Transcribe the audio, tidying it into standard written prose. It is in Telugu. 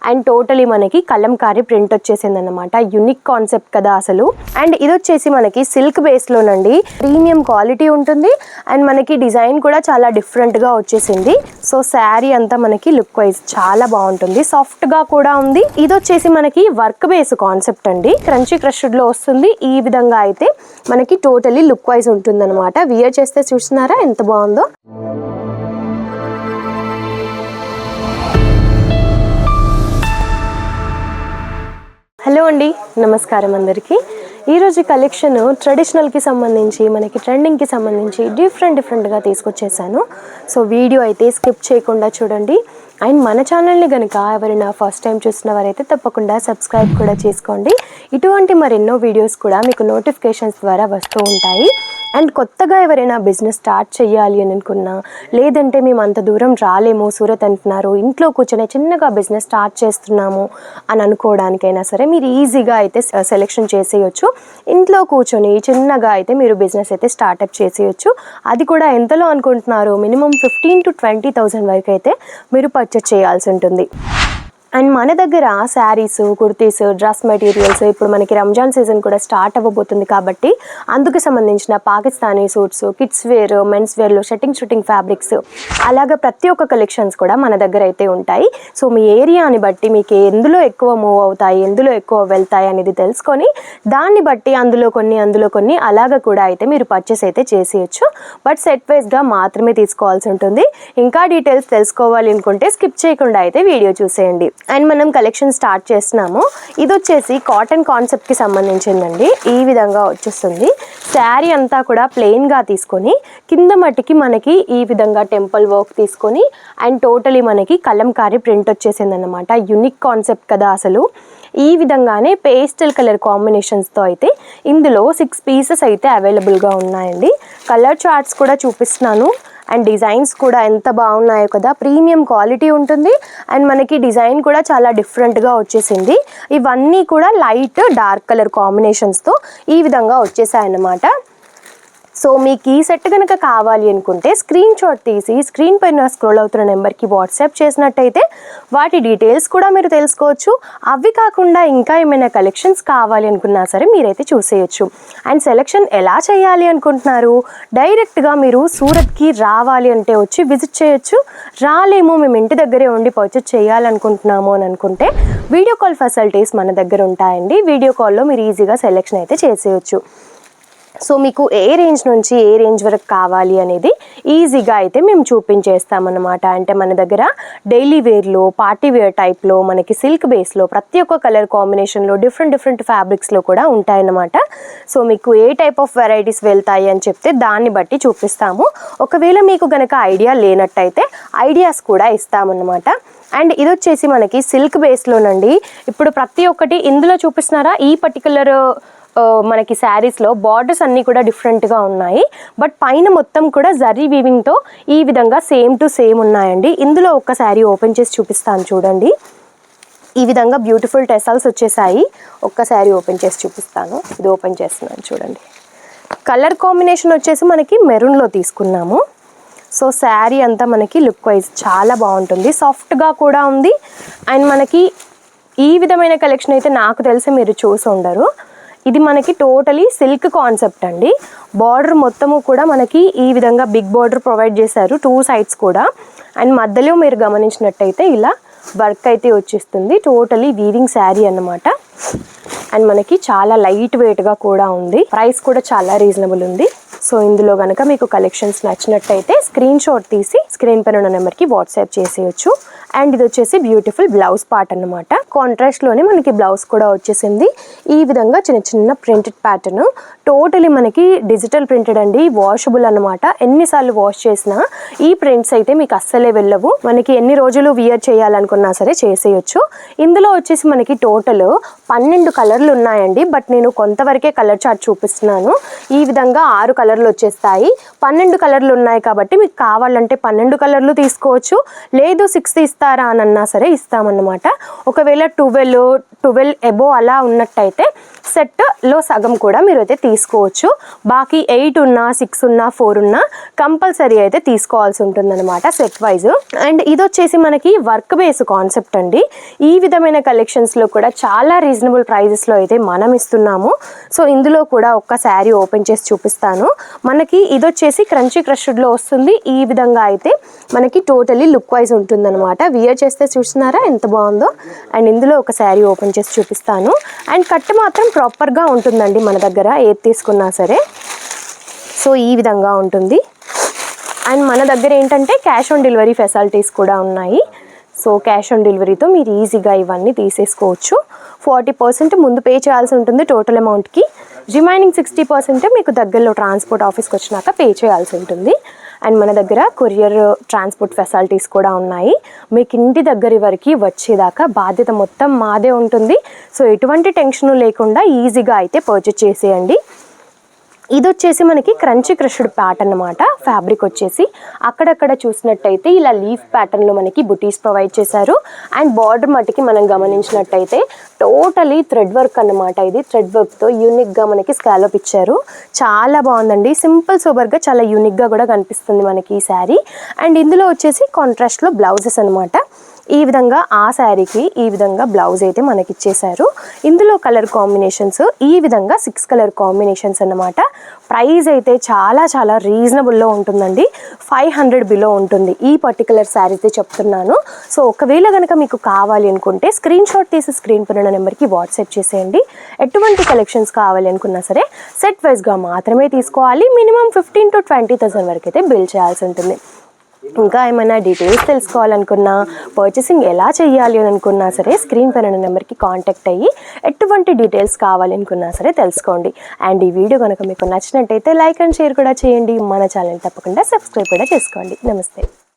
అండ్ టోటలీ మనకి కలంకారీ ప్రింట్ వచ్చేసింది అనమాట. యూనిక్ కాన్సెప్ట్ కదా అసలు. అండ్ ఇది వచ్చేసి మనకి సిల్క్ బేస్ లోనండి, ప్రీమియం క్వాలిటీ ఉంటుంది అండ్ మనకి డిజైన్ కూడా చాలా డిఫరెంట్ గా వచ్చేసింది. సో శారీ అంతా మనకి లుక్ వైజ్ చాలా బాగుంటుంది, సాఫ్ట్ గా కూడా ఉంది. ఇది వచ్చేసి మనకి వర్క్ బేస్ కాన్సెప్ట్ అండి, క్రంచీ క్రష్డ్ లో వస్తుంది. ఈ విధంగా అయితే మనకి టోటలీ లుక్ వైజ్ ఉంటుంది అనమాట. వియర్ చేస్తే చూస్తున్నారా ఎంత బాగుందో. హలో అండి, నమస్కారం అందరికీ. ఈరోజు కలెక్షన్ ట్రెడిషనల్కి సంబంధించి మనకి ట్రెండింగ్కి సంబంధించి డిఫరెంట్గా తీసుకొచ్చేసాను. సో వీడియో అయితే స్కిప్ చేయకుండా చూడండి. అండ్ మన ఛానల్ని కనుక ఎవరైనా ఫస్ట్ టైం చూసిన వారైతే తప్పకుండా సబ్స్క్రైబ్ కూడా చేసుకోండి. ఇటువంటి మరెన్నో వీడియోస్ కూడా మీకు నోటిఫికేషన్స్ ద్వారా వస్తూ ఉంటాయి. అండ్ కొత్తగా ఎవరైనా బిజినెస్ స్టార్ట్ చేయాలి అని అనుకున్నా, లేదంటే మేము అంత దూరం రాలేము, సూరత్ అంటున్నారు, ఇంట్లో కూర్చొని చిన్నగా బిజినెస్ స్టార్ట్ చేస్తున్నాము అని అనుకోవడానికైనా సరే మీరు ఈజీగా అయితే సెలెక్షన్ చేసేయచ్చు. ఇంట్లో కూర్చొని చిన్నగా అయితే మీరు బిజినెస్ అయితే స్టార్ట్అప్ చేసేయచ్చు. అది కూడా ఎంతలో అనుకుంటున్నారు, మినిమం 15,000 to 20,000 వరకు అయితే మీరు పర్చేస్ చేయాల్సి ఉంటుంది. అండ్ మన దగ్గర శారీస్, కుర్తీస్, డ్రెస్ మెటీరియల్స్, ఇప్పుడు మనకి రంజాన్ సీజన్ కూడా స్టార్ట్ అవ్వబోతుంది కాబట్టి అందుకు సంబంధించిన Pakistani suits, kids wear, men's వేర్లో షూటింగ్ ఫ్యాబ్రిక్స్, అలాగే ప్రతి ఒక్క కలెక్షన్స్ కూడా మన దగ్గర అయితే ఉంటాయి. సో మీ ఏరియాని బట్టి మీకు ఎందులో ఎక్కువ మూవ్ అవుతాయి, ఎందులో ఎక్కువ వెళ్తాయి అనేది తెలుసుకొని దాన్ని బట్టి అందులో కొన్ని అలాగా కూడా అయితే మీరు పర్చేస్ అయితే చేసేయచ్చు. బట్ సెట్ వైజ్గా మాత్రమే తీసుకోవాల్సి ఉంటుంది. ఇంకా డీటెయిల్స్ తెలుసుకోవాలి అనుకుంటే స్కిప్ చేయకుండా అయితే వీడియో చూసేయండి. అండ్ మనం కలెక్షన్ స్టార్ట్ చేస్తున్నాము. ఇది వచ్చేసి కాటన్ కాన్సెప్ట్కి సంబంధించిందండి. ఈ విధంగా వచ్చేస్తుంది. శారీ అంతా కూడా ప్లెయిన్గా తీసుకొని కింద మట్టికి మనకి ఈ విధంగా టెంపుల్ వర్క్ తీసుకొని అండ్ టోటలీ మనకి కలంకారీ ప్రింట్ వచ్చేసింది అనమాట. యూనిక్ కాన్సెప్ట్ కదా అసలు. ఈ విధంగానే పేస్టల్ కలర్ కాంబినేషన్స్తో అయితే ఇందులో 6 పీసెస్ అయితే అవైలబుల్గా ఉన్నాయండి. కలర్ చార్ట్స్ కూడా చూపిస్తున్నాను. అండ్ డిజైన్స్ కూడా ఎంత బాగున్నాయో కదా, ప్రీమియం క్వాలిటీ ఉంటుంది. అండ్ మనకి డిజైన్ కూడా చాలా డిఫరెంట్గా వచ్చేసింది. ఇవన్నీ కూడా లైట్ డార్క్ కలర్ కాంబినేషన్స్తో ఈ విధంగా వచ్చేసాయన్నమాట. సో మీకు ఈ సెట్ కనుక కావాలి అనుకుంటే స్క్రీన్ షాట్ తీసి స్క్రీన్ పైన స్క్రోల్ అవుతున్న నెంబర్కి వాట్సాప్ చేసినట్టయితే వాటి డీటెయిల్స్ కూడా మీరు తెలుసుకోవచ్చు. అవి కాకుండా ఇంకా ఏమైనా కలెక్షన్స్ కావాలి అనుకున్నా సరే మీరైతే చూసేయచ్చు. అండ్ సెలెక్షన్ ఎలా చేయాలి అనుకుంటున్నారు, డైరెక్ట్గా మీరు సూరత్కి రావాలి అంటే వచ్చి విజిట్ చేయొచ్చు. రాలేము, మేము ఇంటి దగ్గరే ఉండి పర్చేస్ చేయాలనుకుంటున్నాము అని అనుకుంటే వీడియో కాల్ ఫెసిలిటీస్ మన దగ్గర ఉంటాయండి. వీడియో కాల్లో మీరు ఈజీగా సెలెక్షన్ అయితే చేసేయచ్చు. సో మీకు ఏ రేంజ్ నుంచి ఏ రేంజ్ వరకు కావాలి అనేది ఈజీగా అయితే మేము చూపించేస్తామన్నమాట. అంటే మన దగ్గర డైలీ వేర్లో, పార్టీ వేర్ టైప్లో, మనకి సిల్క్ బేస్లో, ప్రతి ఒక్క కలర్ కాంబినేషన్లో డిఫరెంట్ ఫ్యాబ్రిక్స్లో కూడా ఉంటాయన్నమాట. సో మీకు ఏ టైప్ ఆఫ్ వెరైటీస్ వెళ్తాయి అని చెప్తే దాన్ని బట్టి చూపిస్తాము. ఒకవేళ మీకు కనుక ఐడియా లేనట్టయితే ఐడియాస్ కూడా ఇస్తామన్నమాట. అండ్ ఇది వచ్చేసి మనకి సిల్క్ బేస్లోనండి. ఇప్పుడు ప్రతి ఒక్కటి ఇందులో చూపిస్తున్నారా, ఈ పర్టికులర్ మనకి శారీస్లో బార్డర్స్ అన్నీ కూడా డిఫరెంట్గా ఉన్నాయి. బట్ పైన మొత్తం కూడా జరీ వీవింగ్తో ఈ విధంగా సేమ్ టు సేమ్ ఉన్నాయండి. ఇందులో ఒక శారీ ఓపెన్ చేసి చూపిస్తాను చూడండి. ఈ విధంగా బ్యూటిఫుల్ టెసల్స్ వచ్చేసాయి. ఒక్క శారీ ఓపెన్ చేసి చూపిస్తాను. ఇది ఓపెన్ చేస్తున్నాను చూడండి. కలర్ కాంబినేషన్ వచ్చేసి మనకి మెరూన్లో తీసుకున్నాము. సో శారీ అంతా మనకి లుక్ వైజ్ చాలా బాగుంటుంది, సాఫ్ట్గా కూడా ఉంది. అండ్ మనకి ఈ విధమైన కలెక్షన్ అయితే నాకు తెలిసి మీరు చూసి ఉండరు. ఇది మనకి టోటలీ సిల్క్ కాన్సెప్ట్ అండి. బార్డర్ మొత్తము కూడా మనకి ఈ విధంగా బిగ్ బార్డర్ ప్రొవైడ్ చేశారు 2 సైడ్స్ కూడా. అండ్ మధ్యలో మీరు గమనించినట్టయితే ఇలా వర్క్ అయితే వచ్చేస్తుంది. టోటలీ వీవింగ్ శారీ అన్నమాట. అండ్ మనకి చాలా లైట్ వెయిట్గా కూడా ఉంది. ప్రైస్ కూడా చాలా రీజనబుల్ ఉంది. సో ఇందులో కనుక మీకు కలెక్షన్స్ నచ్చినట్టయితే స్క్రీన్ షాట్ తీసి స్క్రీన్ పైన ఉన్న నెంబర్కి వాట్సాప్ చేసేయచ్చు. అండ్ ఇది వచ్చేసి బ్యూటిఫుల్ బ్లౌజ్ పార్ట్ అన్నమాట. కాంట్రాస్ట్లోనే మనకి బ్లౌజ్ కూడా వచ్చేసింది. ఈ విధంగా చిన్న ప్రింటెడ్ ప్యాటర్న్, టోటలీ మనకి డిజిటల్ ప్రింటెడ్ అండి, వాషబుల్ అన్నమాట. ఎన్నిసార్లు వాష్ చేసినా ఈ ప్రింట్స్ అయితే మీకు అస్సలే వెళ్ళవు. మనకి ఎన్ని రోజులు వియర్ చేయాలనుకున్నా సరే చేసేయచ్చు. ఇందులో వచ్చేసి మనకి టోటల్ 12 కలర్లు ఉన్నాయండి. బట్ నేను కొంతవరకే కలర్ చార్ట్ చూపిస్తున్నాను. ఈ విధంగా 6 కలర్ కలర్లు వచ్చేస్తాయి. 12 కలర్లు ఉన్నాయి కాబట్టి మీకు కావాలంటే 12 కలర్లు తీసుకోవచ్చు, లేదు 6 ఇస్తారా అని అన్నా సరే ఇస్తామన్నమాట. ఒకవేళ 12 ఎబో అలా ఉన్నట్టయితే సెట్లో సగం కూడా మీరు అయితే తీసుకోవచ్చు. బాకీ 8 ఉన్నా 6 ఉన్నా 4 ఉన్నా కంపల్సరీ అయితే తీసుకోవాల్సి ఉంటుందన్నమాట సెట్ వైజ్. అండ్ ఇది వచ్చేసి మనకి వర్క్ బేస్ కాన్సెప్ట్ అండి. ఈ విధమైన కలెక్షన్స్లో కూడా చాలా రీజనబుల్ ప్రైజెస్లో అయితే మనం ఇస్తున్నాము. సో ఇందులో కూడా ఒక్క శారీ ఓపెన్ చేసి చూపిస్తాను. మనకి ఇది వచ్చేసి క్రంచీ క్రష్డ్లో వస్తుంది. ఈ విధంగా అయితే మనకి టోటలీ లుక్ వైజ్ ఉంటుందన్నమాట. వియర్ చేస్తే చూస్తున్నారా ఎంత బాగుందో. అండ్ ఇందులో ఒక శారీ ఓపెన్ చేసి చూపిస్తాను. అండ్ కట్ మాత్రం ప్రాపర్గా ఉంటుందండి మన దగ్గర ఏది తీసుకున్నా సరే. సో ఈ విధంగా ఉంటుంది. అండ్ మన దగ్గర ఏంటంటే క్యాష్ ఆన్ డెలివరీ ఫెసిలిటీస్ కూడా ఉన్నాయి. సో క్యాష్ ఆన్ డెలివరీతో మీరు ఈజీగా ఇవన్నీ తీసేసుకోవచ్చు. 40% ముందు పే చేయాల్సి ఉంటుంది టోటల్ అమౌంట్కి. రిమైనింగ్ 60% మీకు దగ్గరలో ట్రాన్స్పోర్ట్ ఆఫీస్కి వచ్చినాక పే చేయాల్సి ఉంటుంది. అండ్ మన దగ్గర కొరియర్ ట్రాన్స్పోర్ట్ ఫెసిలిటీస్ కూడా ఉన్నాయి. మీకు ఇంటి దగ్గర వరకు వచ్చేదాకా బాధ్యత మొత్తం మాదే ఉంటుంది. సో ఎటువంటి టెన్షన్ లేకుండా ఈజీగా అయితే పర్చేస్ చేసేయండి. ఇది వచ్చేసి మనకి క్రంచీ క్రష్డ్ ప్యాటర్న్ అన్నమాట. ఫ్యాబ్రిక్ వచ్చేసి అక్కడక్కడ చూసినట్టయితే ఇలా లీఫ్ ప్యాటర్న్లో మనకి బుటీస్ ప్రొవైడ్ చేశారు. అండ్ బార్డర్ మటుకి మనం గమనించినట్టయితే టోటలీ థ్రెడ్ వర్క్ అన్నమాట. ఇది థ్రెడ్ వర్క్తో యూనిక్గా మనకి స్కాలప్ ఇచ్చారు. చాలా బాగుందండి. సింపుల్ సూపర్గా చాలా యూనిక్గా కూడా కనిపిస్తుంది మనకి ఈ శారీ. అండ్ ఇందులో వచ్చేసి కాంట్రాస్ట్లో బ్లౌజెస్ అనమాట. ఈ విధంగా ఆ శారీకి ఈ విధంగా బ్లౌజ్ అయితే మనకి ఇచ్చేశారు. ఇందులో కలర్ కాంబినేషన్స్ ఈ విధంగా 6 కలర్ కాంబినేషన్స్ అన్నమాట. ప్రైస్ అయితే చాలా చాలా రీజనబుల్లో ఉంటుందండి. 500 బిలో ఉంటుంది ఈ పర్టికులర్ శారీతే చెప్తున్నాను. సో ఒకవేళ కనుక మీకు కావాలి అనుకుంటే స్క్రీన్ షాట్ తీసి స్క్రీన్ పైన నెంబర్కి వాట్సాప్ చేసేయండి. ఎటువంటి కలెక్షన్స్ కావాలి అనుకున్నా సరే సెట్ వైజ్గా మాత్రమే తీసుకోవాలి. మినిమం 15,000 to 20,000 వరకు అయితే బిల్ చేయాల్సి ఉంటుంది. ఇంకా ఏమైనా డీటెయిల్స్ తెలుసుకోవాలనుకున్నా, పర్చేసింగ్ ఎలా చేయాలి అని అనుకున్నా సరే స్క్రీన్ పైన నెంబర్కి కాంటాక్ట్ అయ్యి ఎటువంటి డీటెయిల్స్ కావాలనుకున్నా సరే తెలుసుకోండి. అండ్ ఈ వీడియో కనుక మీకు నచ్చినట్టయితే లైక్ అండ్ షేర్ కూడా చేయండి. మన ఛానల్ తప్పకుండా సబ్స్క్రైబ్ కూడా చేసుకోండి. నమస్తే.